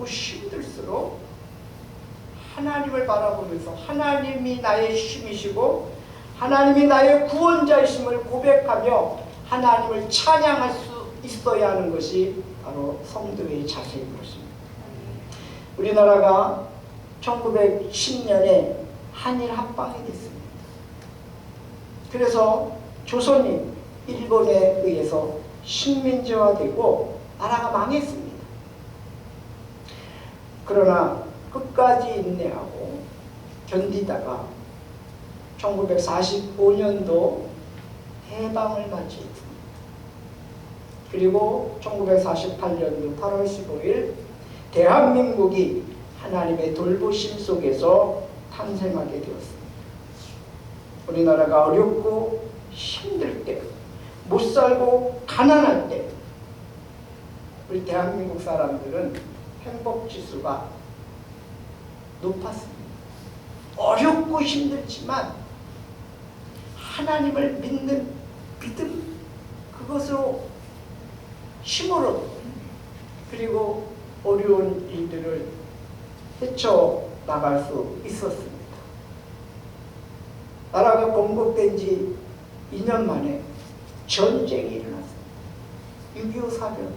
어렵고 힘들수록 하나님을 바라보면서 하나님이 나의 힘이시고 하나님이 나의 구원자이심을 고백하며 하나님을 찬양할 수 있어야 하는 것이 바로 성도의 자세인 것입니다. 우리나라가 1910년에 한일 합방이 됐습니다. 그래서 조선이 일본에 의해서 식민지화되고 나라가 망했습니다. 그러나 끝까지 인내하고 견디다가 1945년도 해방을 맞이했습니다. 그리고 1948년도 8월 15일 대한민국이 하나님의 돌보심 속에서 탄생하게 되었습니다. 우리나라가 어렵고 힘들 때, 못 살고 가난할 때 우리 대한민국 사람들은 행복지수가 높았습니다. 어렵고 힘들지만 하나님을 믿는 믿음, 그것으로 힘으로 그리고 어려운 일들을 헤쳐나갈 수 있었습니다. 나라가 건국된 지 2년 만에 전쟁이 일어났습니다. 6.25 사변.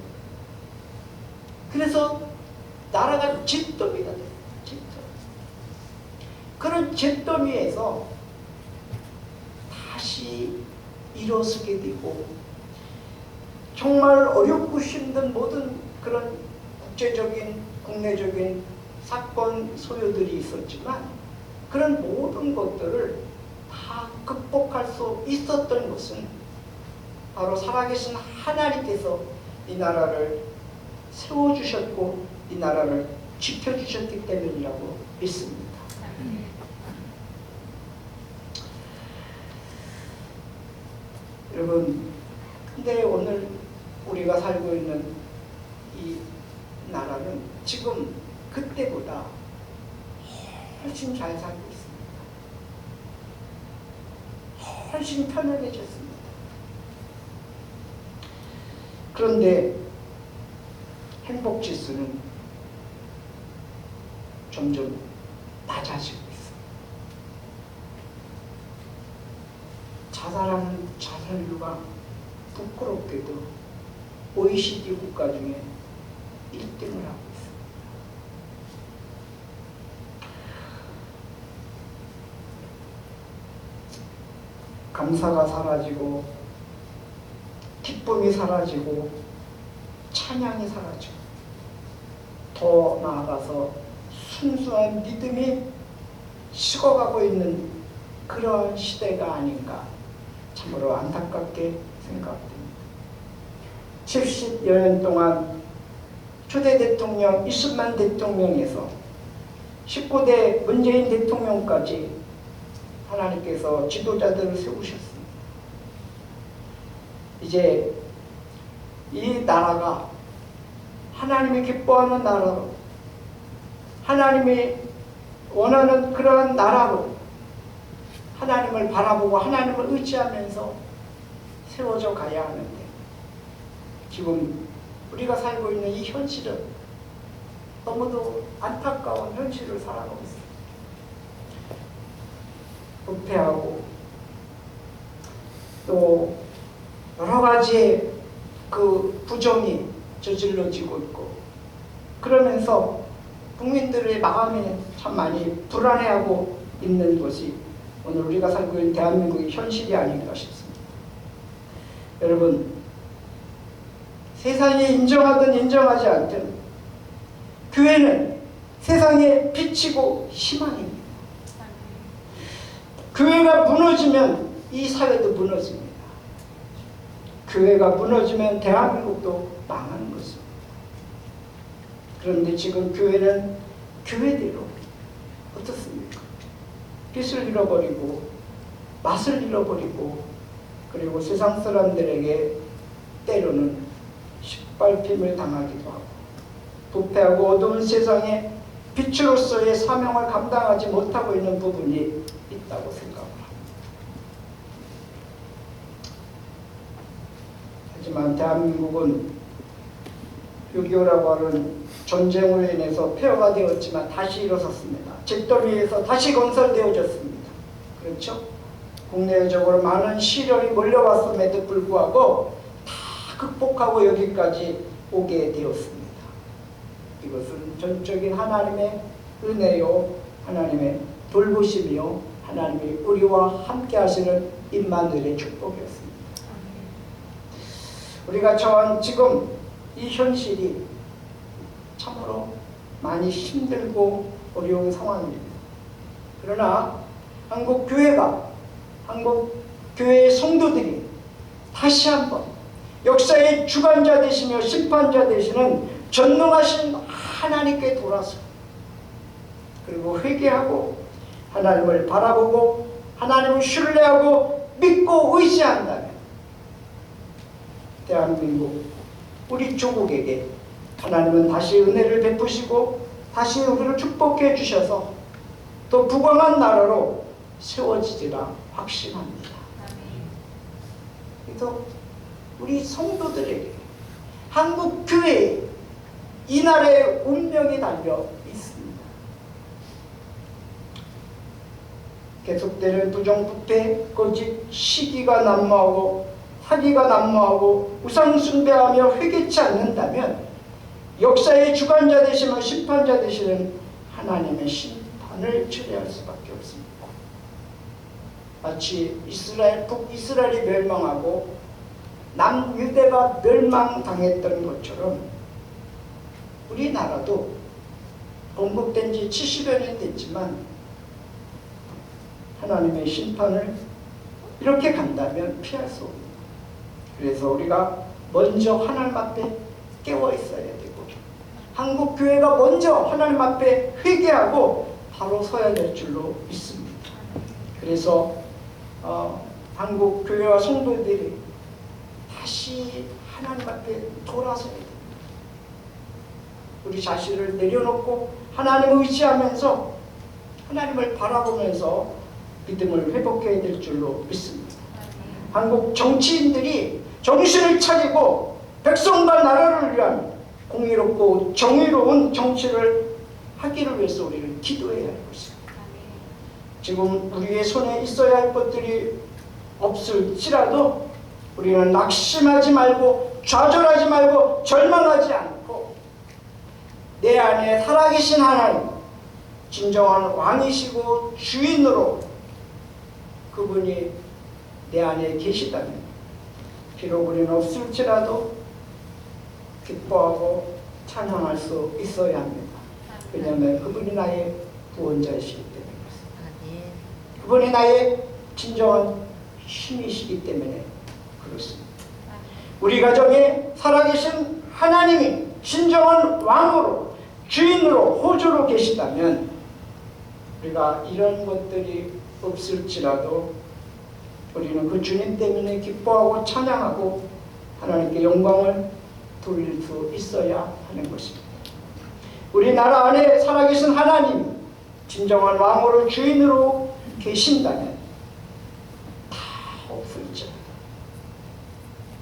그래서 나라가 잿더미가 됐어요. 잿더미. 그런 잿더미에서 다시 일어서게 되고 정말 어렵고 힘든 모든 그런 국제적인, 국내적인 사건, 소요들이 있었지만 그런 모든 것들을 다 극복할 수 있었던 것은 바로 살아계신 하나님께서 이 나라를 세워주셨고 이 나라를 지켜주셨기 때문이라고 믿습니다. 여러분, 근데 오늘 우리가 살고 있는 이 나라는 지금 그때보다 훨씬 잘 살고 있습니다. 훨씬 편안해졌습니다. 그런데 행복지수는 점점 낮아지고 있습니다. 자살률가 부끄럽게도 OECD 국가 중에 1등을 하고 있습니다. 감사가 사라지고 기쁨이 사라지고 찬양이 사라지고 더 나아가서 순수한 믿음이 식어가고 있는 그런 시대가 아닌가 참으로 안타깝게 생각됩니다. 70여 년 동안 초대 대통령 이승만 대통령에서 19대 문재인 대통령까지 하나님께서 지도자들을 세우셨습니다. 이제 이 나라가 하나님이 기뻐하는 나라로, 하나님이 원하는 그러한 나라로 하나님을 바라보고 하나님을 의지하면서 세워져 가야 하는데 지금 우리가 살고 있는 이 현실은 너무도 안타까운 현실을 살아가고 있습니다. 부패하고 또 여러 가지의 그 부정이 저질러지고 있고 그러면서 국민들의 마음이 참 많이 불안해하고 있는 것이 오늘 우리가 살고 있는 대한민국의 현실이 아닌가 싶습니다. 여러분, 세상이 인정하든 인정하지 않든 교회는 세상의 빛이고 희망입니다. 교회가 무너지면 이 사회도 무너집니다. 교회가 무너지면 대한민국도 망하는 것입니다. 그런데 지금 교회는 교회대로 어떻습니까? 빛을 잃어버리고 맛을 잃어버리고 그리고 세상 사람들에게 때로는 짓밟힘을 당하기도 하고 부패하고 어두운 세상에 빛으로서의 사명을 감당하지 못하고 있는 부분이 있다고 생각을 합니다. 하지만 대한민국은 6.25라고 하는 전쟁으로 인해서 폐허가 되었지만 다시 일어섰습니다. 잿더미에서 다시 건설되어졌습니다. 그렇죠? 국내적으로 많은 시련이 몰려왔음에도 불구하고 다 극복하고 여기까지 오게 되었습니다. 이것은 전적인 하나님의 은혜요, 하나님의 돌보심이요, 하나님이 우리와 함께 하시는 임마누엘의 축복이었습니다. 우리가 처한 지금 이 현실이 참으로 많이 힘들고 어려운 상황입니다. 그러나 한국 교회의 성도들이 다시 한번 역사의 주관자 되시며 심판자 되시는 전능하신 하나님께 돌아서 그리고 회개하고 하나님을 바라보고 하나님을 신뢰하고 믿고 의지한다면 대한민국 우리 조국에게 하나님은 다시 은혜를 베푸시고 다시 우리를 축복해 주셔서 또 부강한 나라로 세워지리라 확신합니다. 그래서 우리 성도들에게 한국 교회에 이 나라의 운명이 달려 있습니다. 계속되는 부정부패, 거짓, 시기가 난무하고 사기가 난무하고 우상숭배하며 회개치 않는다면 역사의 주관자 되시며 심판자 되시는 하나님의 심판을 처리할 수밖에 없습니다. 마치 북이스라엘이 멸망하고 남유대가 멸망당했던 것처럼 우리나라도 건국된 지 70여 년 됐지만 하나님의 심판을 이렇게 간다면 피할 수 없습니다. 그래서 우리가 먼저 하나님 앞에 깨어 있어야 되고 한국 교회가 먼저 하나님 앞에 회개하고 바로 서야 될 줄로 믿습니다. 그래서 한국 교회와 성도들이 다시 하나님 앞에 돌아서야 됩니다. 우리 자신을 내려놓고 하나님을 의지하면서 하나님을 바라보면서 믿음을 회복해야 될 줄로 믿습니다. 한국 정치인들이 정신을 차리고 백성과 나라를 위한 공의롭고 정의로운 정치를 하기를 위해서 우리는 기도해야 할 것입니다. 지금 우리의 손에 있어야 할 것들이 없을지라도 우리는 낙심하지 말고 좌절하지 말고 절망하지 않고 내 안에 살아계신 하나님, 진정한 왕이시고 주인으로 그분이 내 안에 계시다면 비록 우리는 없을지라도 기뻐하고 찬양할 수 있어야 합니다. 왜냐하면 그분이 나의 구원자이시기 때문에 그렇습니다. 그분이 나의 진정한 힘이시기 때문에 그렇습니다. 우리 가정에 살아계신 하나님이 진정한 왕으로 주인으로 호주로 계시다면 우리가 이런 것들이 없을지라도 우리는 그 주님 때문에 기뻐하고 찬양하고 하나님께 영광을 돌릴 수 있어야 하는 것입니다. 우리나라 안에 살아계신 하나님, 진정한 왕으로 주인으로 계신다면 다 없을지라도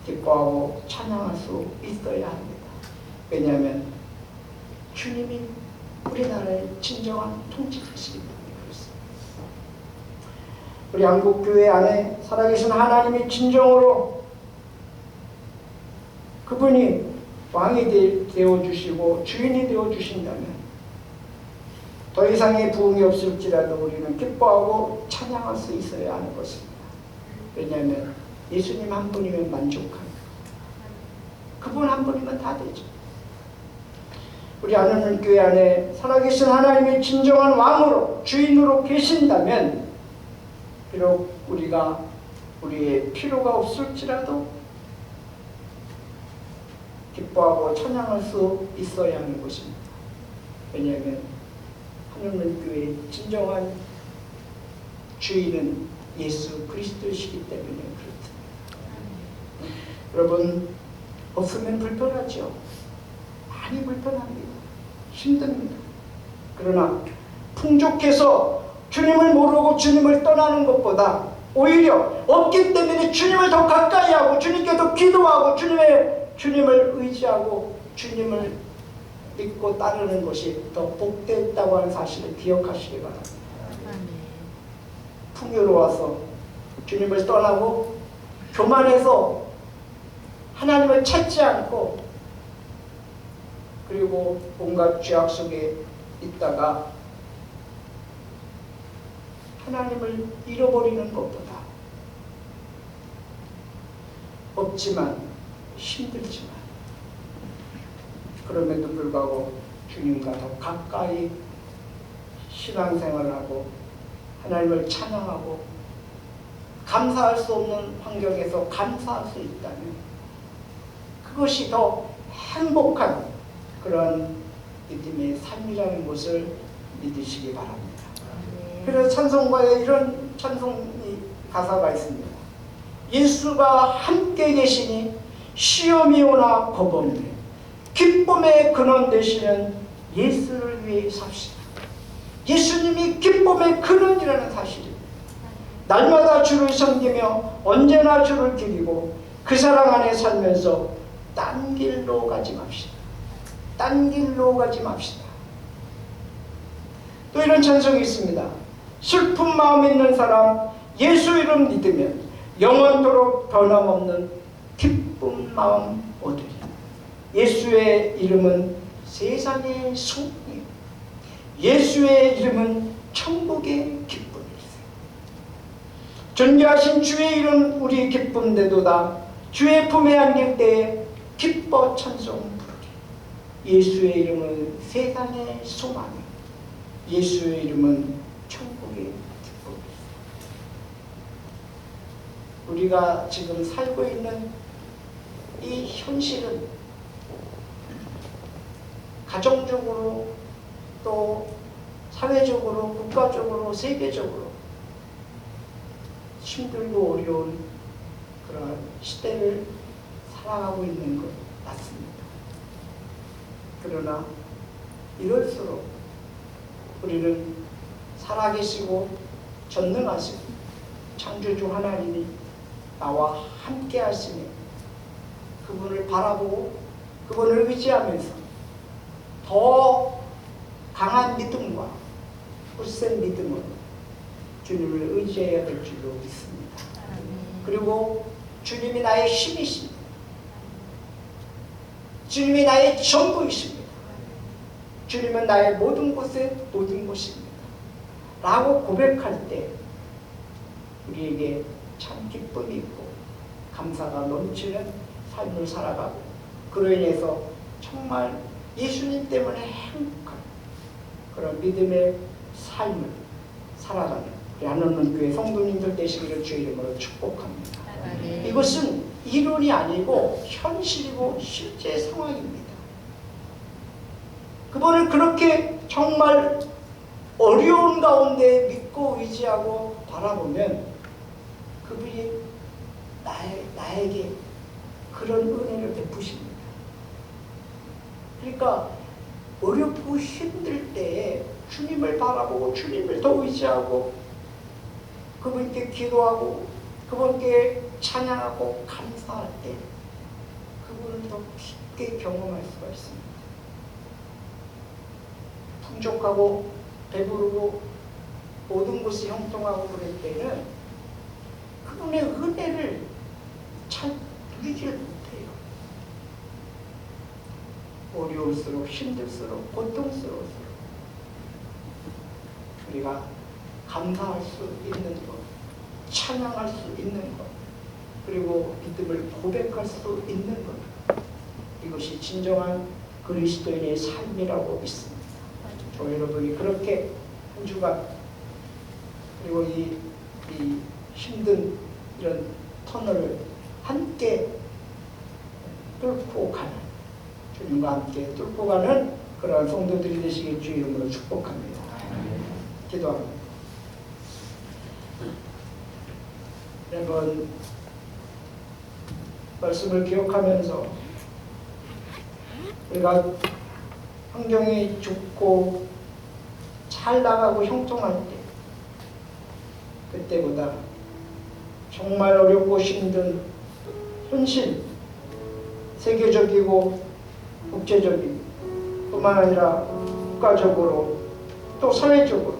기뻐하고 찬양할 수 있어야 합니다. 왜냐하면 주님이 우리나라의 진정한 통치자시기 때문에 그렇습니다. 우리 한국교회 안에 살아계신 하나님이 진정으로 그분이 왕이 되어주시고 주인이 되어주신다면 더 이상의 부흥이 없을지라도 우리는 기뻐하고 찬양할 수 있어야 하는 것입니다. 왜냐하면 예수님 한 분이면 만족합니다. 그분 한 분이면 다 되죠. 우리 하나님교회 안에 살아계신 하나님이 진정한 왕으로 주인으로 계신다면 비록 우리가 우리의 필요가 없을지라도 기뻐하고 찬양할 수 있어야 하는 것입니다. 왜냐하면 하나님교회의 진정한 주인은 예수 그리스도이시기 때문에 그렇습니다. 여러분, 없으면 불편하죠. 많이 불편합니다. 힘듭니다. 그러나 풍족해서 주님을 모르고 주님을 떠나는 것보다 오히려 없기 때문에 주님을 더 가까이 하고 주님께 더 기도하고 주님을 의지하고 주님을 믿고 따르는 것이 더 복되었다고 하는 사실을 기억하시기 바랍니다. 풍요로워서 주님을 떠나고 교만해서 하나님을 찾지 않고 그리고 온갖 죄악 속에 있다가 하나님을 잃어버리는 것보다 없지만 힘들지만 그럼에도 불구하고 주님과 더 가까이 신앙생활을 하고 하나님을 찬양하고 감사할 수 없는 환경에서 감사할 수 있다면 그것이 더 행복한 그런 믿음의 삶이라는 것을 믿으시기 바랍니다. 그래서 찬송가에 이런 찬송이 가사가 있습니다. 예수가 함께 계시니 시험이 오나 겁없네. 기쁨의 근원 되시는 예수를 위해 삽시다. 예수님이 기쁨의 근원이라는 사실입니다. 날마다 주를 섬기며 언제나 주를 기리고 그 사랑 안에 살면서 딴 길로 가지 맙시다. 딴 길로 가지 맙시다. 또 이런 찬송이 있습니다. 슬픈 마음 있는 사람 예수 이름 믿으면 영원토록 변함없는 기쁜 마음 얻으리. 예수의 이름은 세상의 소원이요 예수의 이름은 천국의 기쁨이세요. 존귀하신 주의 이름 우리 기쁨되도다. 주의 품에 안길 때에 기뻐 찬송 부르리. 예수의 이름은 세상의 소망이요 예수의 이름은 천국의 기쁨이세요. 우리가 지금 살고 있는 이 현실은 가정적으로 또 사회적으로 국가적으로 세계적으로 힘들고 어려운 그런 시대를 살아가고 있는 것 맞습니다. 그러나 이럴수록 우리는 살아계시고 전능하시고 창조주 하나님이 나와 함께 하시니 그분을 바라보고 그분을 의지하면서 더 강한 믿음과 굳센 믿음으로 주님을 의지해야 될 줄로 믿습니다. 그리고 주님이 나의 힘이십니다. 주님이 나의 전부이십니다. 주님은 나의 모든 곳에 모든 것입니다. 라고 고백할 때 우리에게 참 기쁨이 있고 감사가 넘치는 삶을 살아가고 그로 인해서 정말 예수님 때문에 행복한 그런 믿음의 삶을 살아가는 우리 한원문교회 성도님들 되시기를 주의 이름으로 축복합니다. 이것은 이론이 아니고 현실이고 실제 상황입니다. 그분을 그렇게 정말 어려운 가운데 믿고 의지하고 바라보면 그분이 나에게 그런 은혜를 베푸십니다. 그러니까 어렵고 힘들 때에 주님을 바라보고 주님을 더 의지하고 그분께 기도하고 그분께 찬양하고 감사할 때 그분을 더 깊게 경험할 수가 있습니다. 풍족하고 배부르고 모든 것이 형통하고 그럴 때는 그분의 은혜를 잘 누리질 못해요. 어려울수록 힘들수록 고통스러울수록 우리가 감사할 수 있는 것, 찬양할 수 있는 것, 그리고 믿음을 고백할 수 있는 것, 이것이 진정한 그리스도인의 삶이라고 믿습니다. 저 여러분이 그렇게 한 주간 그리고 이 힘든 이런 터널을 함께 뚫고 가는 주님과 함께 뚫고 가는 그러한 성도들이 되시길 주 이름으로 축복합니다. 기도합니다. 여러분 말씀을 기억하면서 우리가 환경이 좋고 잘 나가고 형통할 때 그때보다 정말 어렵고 힘든 현실 세계적이고 국제적인 뿐만 아니라 국가적으로 또 사회적으로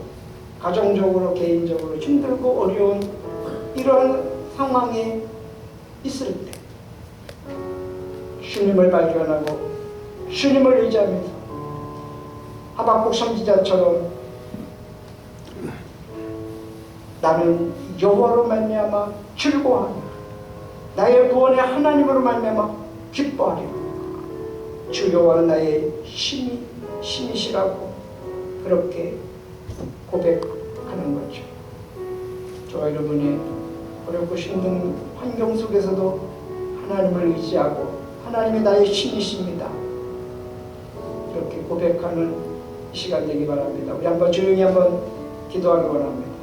가정적으로 개인적으로 힘들고 어려운 이런 상황에 있을 때 주님을 발견하고 주님을 의지하면서 하박국 선지자처럼 나는 여호와로 말미암아 즐거워하며 나의 구원의 하나님으로 말미암아 기뻐하리라. 주 여호와는 나의 힘이시라고 그렇게 고백하는 거죠. 저와 여러분이 어렵고 힘든 환경 속에서도 하나님을 의지하고 하나님이 나의 신이십니다. 그렇게 고백하는 시간 되기 바랍니다. 우리 한번 조용히 한번 기도하기 원합니다.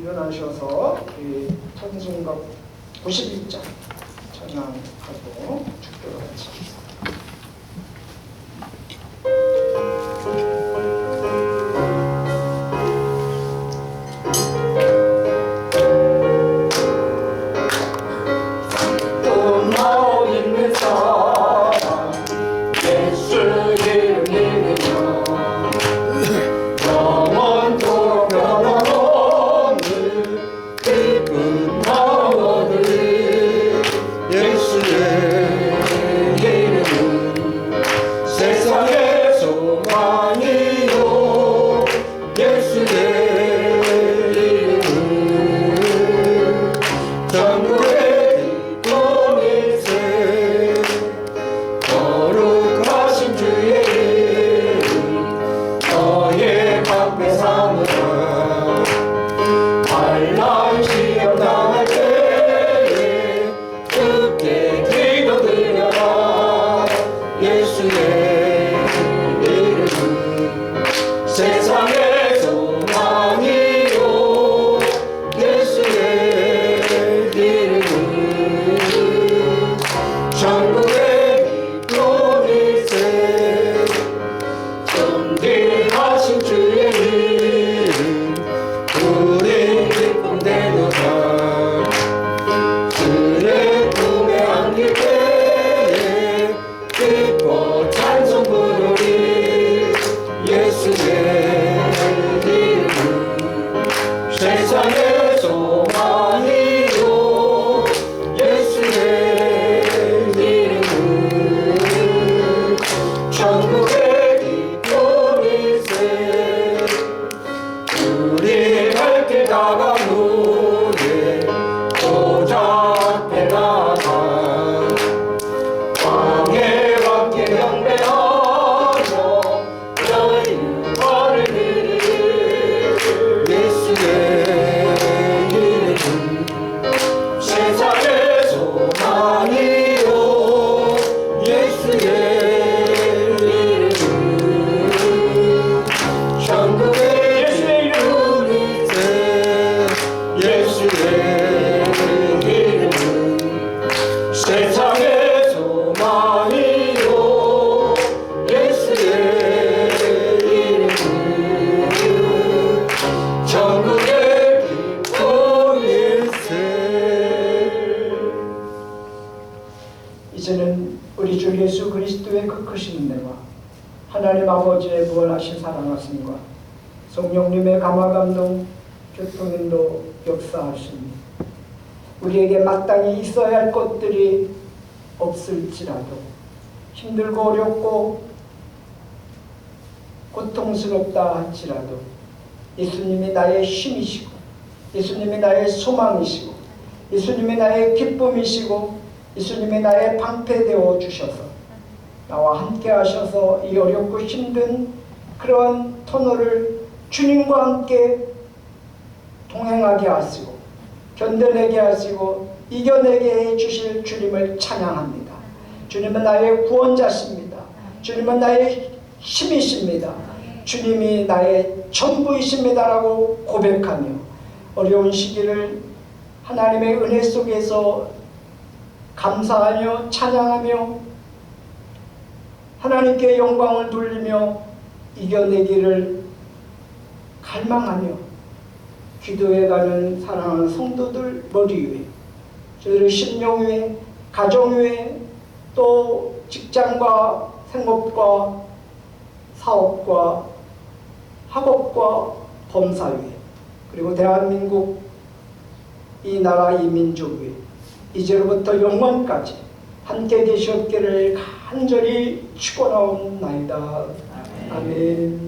일어나셔서 찬송가 91장 찬양하고 축도를 같이 이제는 우리 주 예수 그리스도의 그 크신 은혜와 하나님 아버지의 무한하신 사랑하심과 성령님의 감화 감동 교통인도 역사하심이 우리에게 마땅히 있어야 할 것들이 없을지라도 힘들고 어렵고 고통스럽다 할지라도 예수님이 나의 힘이시고 예수님이 나의 소망이시고 예수님이 나의 기쁨이시고 예수님이 나의 방패 되어 주셔서 나와 함께 하셔서 이 어렵고 힘든 그런 터널을 주님과 함께 동행하게 하시고 견뎌내게 하시고 이겨내게 해 주실 주님을 찬양합니다. 주님은 나의 구원자십니다. 주님은 나의 힘이십니다. 주님이 나의 전부이십니다라고 고백하며 어려운 시기를 하나님의 은혜 속에서 감사하며 찬양하며 하나님께 영광을 돌리며 이겨내기를 갈망하며 기도해가는 사랑하는 성도들 머리 위에 저희들 심령 위에 가정 위에 또 직장과 생업과 사업과 학업과 범사 위에 그리고 대한민국 이 나라 이 민족 위에 이제로부터 영원까지 함께 계셨기를 간절히 축원하옵나이다. 아멘.